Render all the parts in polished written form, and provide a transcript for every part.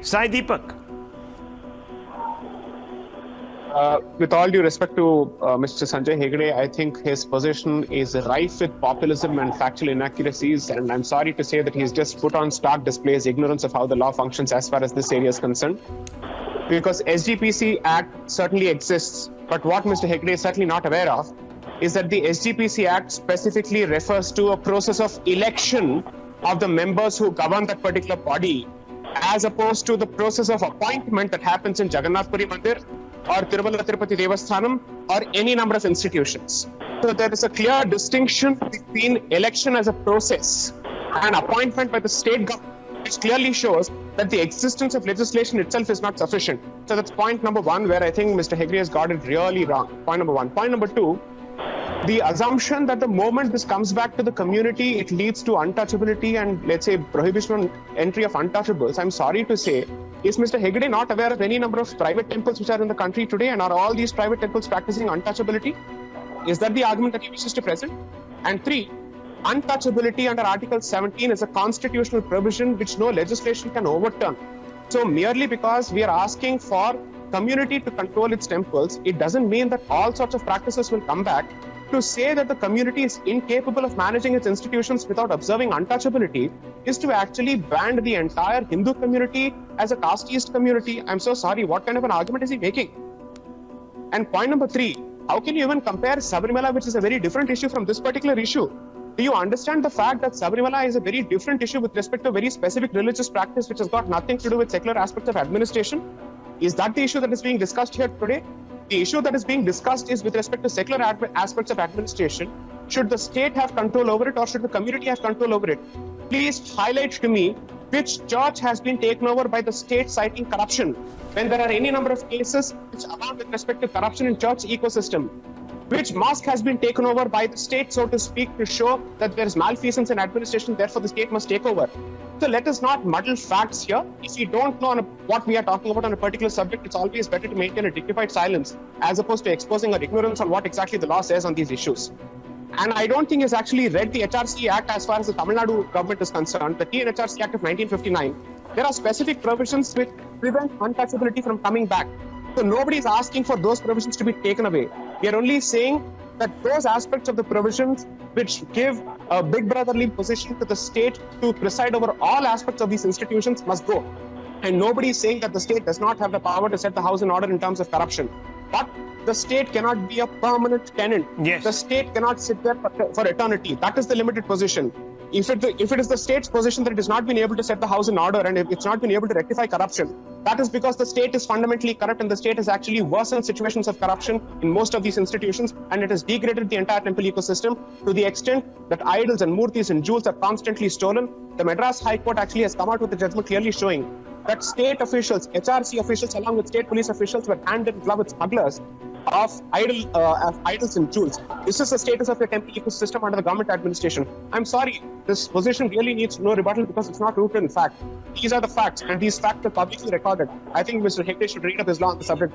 Sai Deepak. With all due respect to Mr. Sanjay Hegde, I think his position is rife with populism and factual inaccuracies, and I'm sorry to say that he's just put on stark display his ignorance of how the law functions as far as this area is concerned. Because SGPC Act certainly exists, but what Mr. Hegde is certainly not aware of is that the SGPC Act specifically refers to a process of election of the members who govern that particular body, as opposed to the process of appointment that happens in Jagannath Puri Mandir or Tirumala Tirupati Devasthanam or any number of institutions. So there is a clear distinction between election as a process and appointment by the state government, which clearly shows that the existence of legislation itself is not sufficient. So that's point number one, where I think Mr. Hegde has got it really wrong. Point number one. Point number two, the assumption that the moment this comes back to the community, it leads to untouchability and, let's say, prohibition on entry of untouchables. I'm sorry to say, is Mr. Hegde not aware of any number of private temples which are in the country today, and are all these private temples practicing untouchability? Is that the argument that he wishes to present? And three, untouchability under Article 17 is a constitutional provision which no legislation can overturn. So merely because we are asking for community to control its temples, it doesn't mean that all sorts of practices will come back. To say that the community is incapable of managing its institutions without observing untouchability is to actually brand the entire Hindu community as a casteist community. I'm so sorry, what kind of an argument is he making? And point number three, how can you even compare Sabarimala, which is a very different issue, from this particular issue? Do you understand the fact that Sabarimala is a very different issue with respect to very specific religious practice which has got nothing to do with secular aspects of administration? Is that the issue that is being discussed here today? The issue that is being discussed is with respect to secular aspects of administration. Should the state have control over it, or should the community have control over it? Please highlight to me which church has been taken over by the state citing corruption, when there are any number of cases which abound with respect to corruption in church ecosystem. Which mosque has been taken over by the state, so to speak, to show that there is malfeasance in administration, therefore the state must take over. So let us not muddle facts here. If we don't know what we are talking about on a particular subject, it's always better to maintain a dignified silence as opposed to exposing our ignorance on what exactly the law says on these issues. And I don't think he's actually read the HRC Act as far as the Tamil Nadu government is concerned, the TNHRC Act of 1959. There are specific provisions which prevent untouchability from coming back. So nobody is asking for those provisions to be taken away. We are only saying that those aspects of the provisions which give a big brotherly position to the state to preside over all aspects of these institutions must go. And nobody is saying that the state does not have the power to set the house in order in terms of corruption. But the state cannot be a permanent tenant. Yes. The state cannot sit there for eternity. That is the limited position. If it is the state's position that it has not been able to set the house in order and it's not been able to rectify corruption, that is because the state is fundamentally corrupt, and the state has actually worsened situations of corruption in most of these institutions, and it has degraded the entire temple ecosystem to the extent that idols and murtis and jewels are constantly stolen. The Madras High Court actually has come out with a judgment clearly showing that state officials, HRC officials, along with state police officials, were hand in glove with smugglers of idols and jewels. This is the status of the temple ecosystem under the government administration. I'm sorry, this position really needs no rebuttal because it's not rooted in fact. These are the facts, and these facts are publicly recorded. I think Mr. Hegde should read up his law on the subject.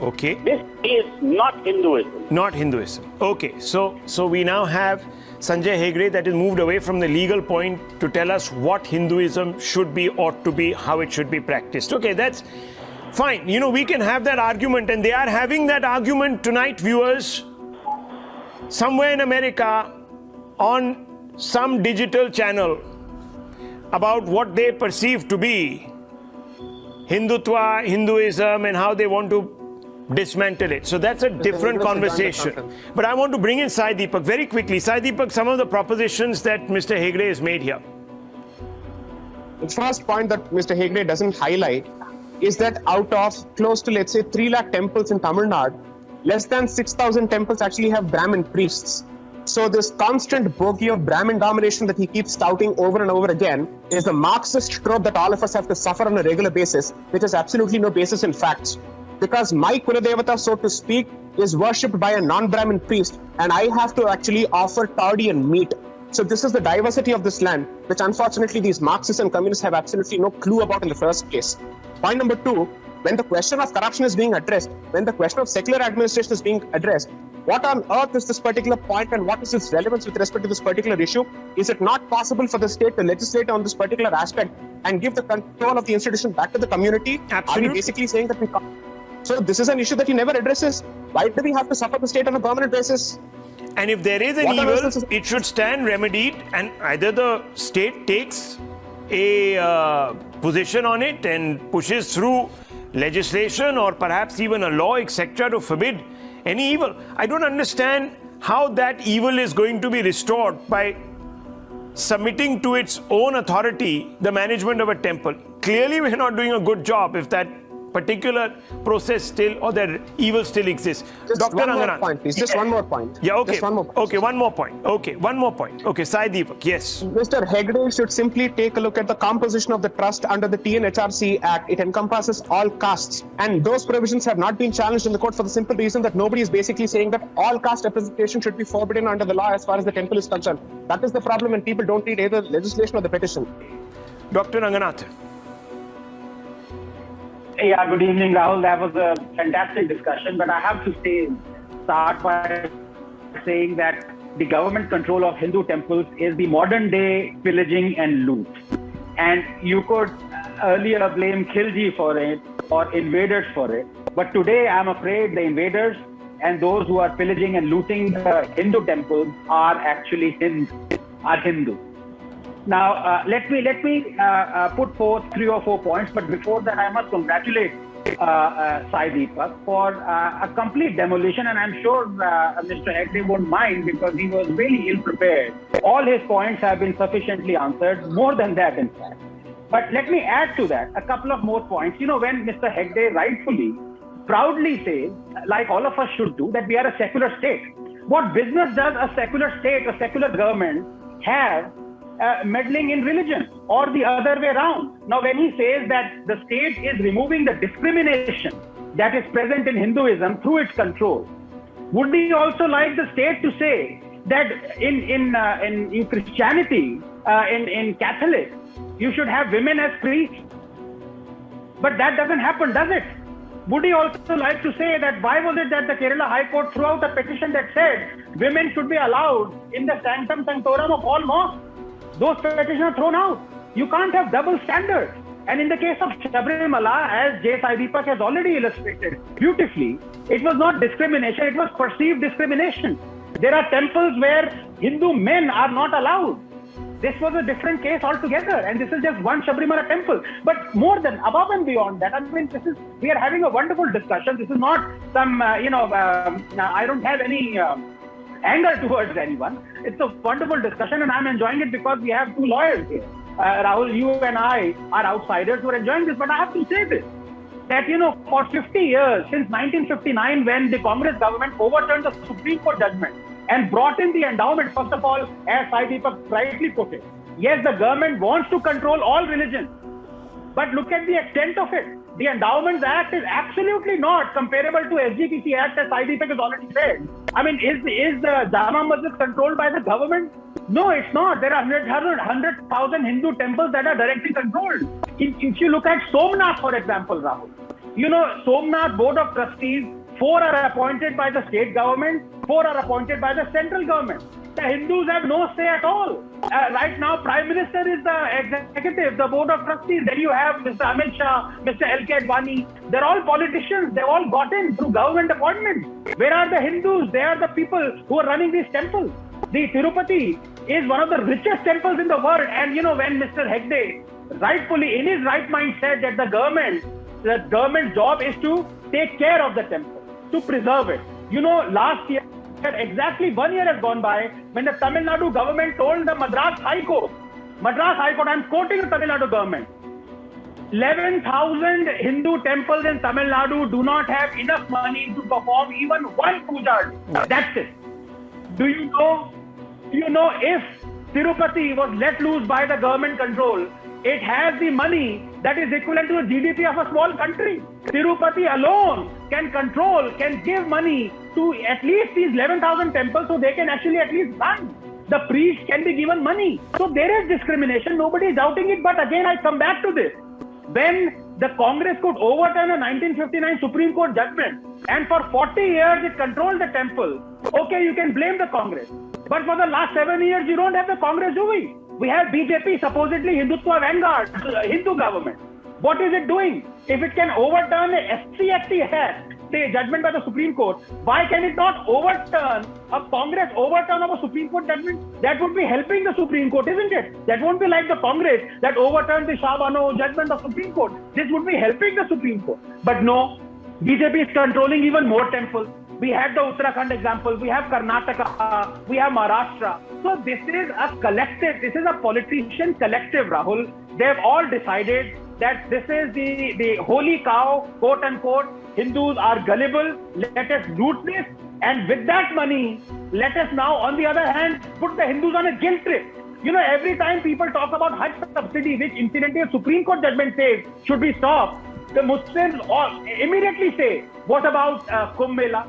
Okay. This is not Hinduism. Not Hinduism. Okay, so we now have Sanjay Hegde that is moved away from the legal point to tell us what Hinduism should be, ought to be, how it should be practiced. Okay, that's fine. You know, we can have that argument, and they are having that argument tonight, viewers, somewhere in America on some digital channel about what they perceive to be Hindutva, Hinduism, and how they want to dismantle it. So that's a different conversation. But I want to bring in Sai Deepak very quickly. Sai Deepak, some of the propositions that Mr. Hegde has made here. The first point that Mr. Hegde doesn't highlight is that out of close to, let's say, 3 lakh temples in Tamil Nadu, less than 6,000 temples actually have Brahmin priests. So this constant bogey of Brahmin domination that he keeps touting over and over again is the Marxist trope that all of us have to suffer on a regular basis, which has absolutely no basis in facts. Because my Kuladevata, so to speak, is worshipped by a non-Brahmin priest, and I have to actually offer toddy and meat. So this is the diversity of this land, which unfortunately these Marxists and communists have absolutely no clue about in the first place. Point number two, when the question of corruption is being addressed, when the question of secular administration is being addressed, What on earth is this particular point and what is its relevance with respect to this particular issue? Is it not possible for the state to legislate on this particular aspect and give the control of the institution back to the community? Absolutely. Are we basically saying that we can't? So this is an issue that he never addresses. Why do we have to suffer the state on a permanent basis? And if there is an What evil, else is- it should stand remedied, and either the state takes a position on it and pushes through legislation or perhaps even a law, etc., to forbid any evil. I don't understand how that evil is going to be restored by submitting to its own authority the management of a temple. Clearly, we're not doing a good job if that particular process still or that evil still exists. Just Dr. one more Ranganath. point, please. Just one more point. Yeah, okay. Just one more point. Okay, one more point. Okay, one more point. Okay, Sai Deepak, yes. Mr. Hegde should simply take a look at the composition of the trust under the TNHRC Act. It encompasses all castes, and those provisions have not been challenged in the court for the simple reason that nobody is basically saying that all caste representation should be forbidden under the law as far as the temple is concerned. That is the problem when people don't read either legislation or the petition. Dr. Ranganath. Yeah, good evening, Rahul. That was a fantastic discussion, but I have to start by saying that the government control of Hindu temples is the modern day pillaging and loot. And you could earlier blame Khilji for it or invaders for it. But today, I'm afraid the invaders and those who are pillaging and looting the Hindu temples are actually Hindu. Now, let me put forth 3 or 4 points, but before that, I must congratulate Sai Deepak for a complete demolition, and I'm sure Mr. Hegde won't mind because he was really ill-prepared. All his points have been sufficiently answered, more than that, in fact. But let me add to that a couple of more points. You know, when Mr. Hegde rightfully, proudly says, like all of us should do, that we are a secular state. What business does a secular state, a secular government have meddling in religion or the other way around? Now, when he says that the state is removing the discrimination that is present in Hinduism through its control, would he also like the state to say that in Christianity, in Catholic, you should have women as priests? But that doesn't happen, does it? Would he also like to say that why was it that the Kerala High Court threw out a petition that said women should be allowed in the sanctum sanctorum of all mosques? Those petitions are thrown out. You can't have double standards. And in the case of Sabrimala, as J. Sai Deepak has already illustrated beautifully, it was not discrimination, it was perceived discrimination. There are temples where Hindu men are not allowed. This was a different case altogether, and this is just one Sabrimala temple. But more than, above and beyond that, I mean, we are having a wonderful discussion. This is not some, I don't have any anger towards anyone. It's a wonderful discussion, and I'm enjoying it because we have 2 lawyers here. Rahul, you and I are outsiders who are enjoying this, but I have to say this, that, you know, for 50 years, since 1959, when the Congress government overturned the Supreme Court judgment and brought in the endowment, first of all, as Sai Deepak rightly put it, yes, the government wants to control all religions, but look at the extent of it. The Endowments Act is absolutely not comparable to SGPC Act, as Sai Deepak has already said. I mean, is the Jama Masjid controlled by the government? No, it's not. There are 100,000 Hindu temples that are directly controlled. If you look at Somnath, for example, Rahul, you know, Somnath Board of Trustees, 4 are appointed by the state government, 4 are appointed by the central government. The Hindus have no say at all. Right now, Prime Minister is the executive, the Board of Trustees. Then you have Mr. Amit Shah, Mr. L.K. Advani. They're all politicians. They've all got in through government appointments. Where are the Hindus? They are the people who are running these temples. The Tirupati is one of the richest temples in the world. And, you know, when Mr. Hegde rightfully, in his right mind, said that the government's job is to take care of the temple, to preserve it. You know, last year, exactly 1 year has gone by when the Tamil Nadu government told the Madras High Court, I'm quoting the Tamil Nadu government, 11,000 Hindu temples in Tamil Nadu do not have enough money to perform even one puja. That's it. Do you know if Tirupati was let loose by the government control, it has the money that is equivalent to the GDP of a small country. Tirupati alone can give money to at least these 11,000 temples so they can actually at least run. The priests can be given money. So there is discrimination. Nobody is doubting it. But again, I come back to this. When the Congress could overturn a 1959 Supreme Court judgment, and for 40 years it controlled the temple. Okay, you can blame the Congress, but for the last 7 years you don't have the Congress doing. We have BJP, supposedly Hindutva vanguard, Hindu government. What is it doing? If it can overturn a SC Act, say judgment by the Supreme Court, why can it not overturn a Congress overturn of a Supreme Court judgment? That would be helping the Supreme Court, isn't it? That won't be like the Congress that overturned the Shah Bano judgment of Supreme Court. This would be helping the Supreme Court. But no, BJP is controlling even more temples. We had the Uttarakhand example, we have Karnataka, we have Maharashtra. So this is a collective, this is a politician collective, Rahul. They've all decided that this is the holy cow, quote unquote. Hindus are gullible, let us loot this, and with that money, let us now, on the other hand, put the Hindus on a guilt trip. You know, every time people talk about Hajj subsidy, which incidentally a Supreme Court judgment says should be stopped, the Muslims all immediately say, what about Kumbh Mela?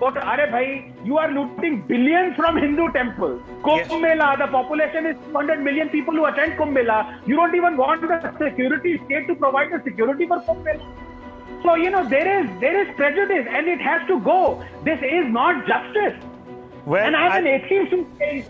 But Are bhai, you are looting billions from Hindu temples. Kumbh Mela, the population is 200 million people who attend Kumbh Mela. You don't even want the security state to provide the security for Kumbh Mela. So, you know, there is prejudice and it has to go. This is not justice. Well, and I have an atheist who says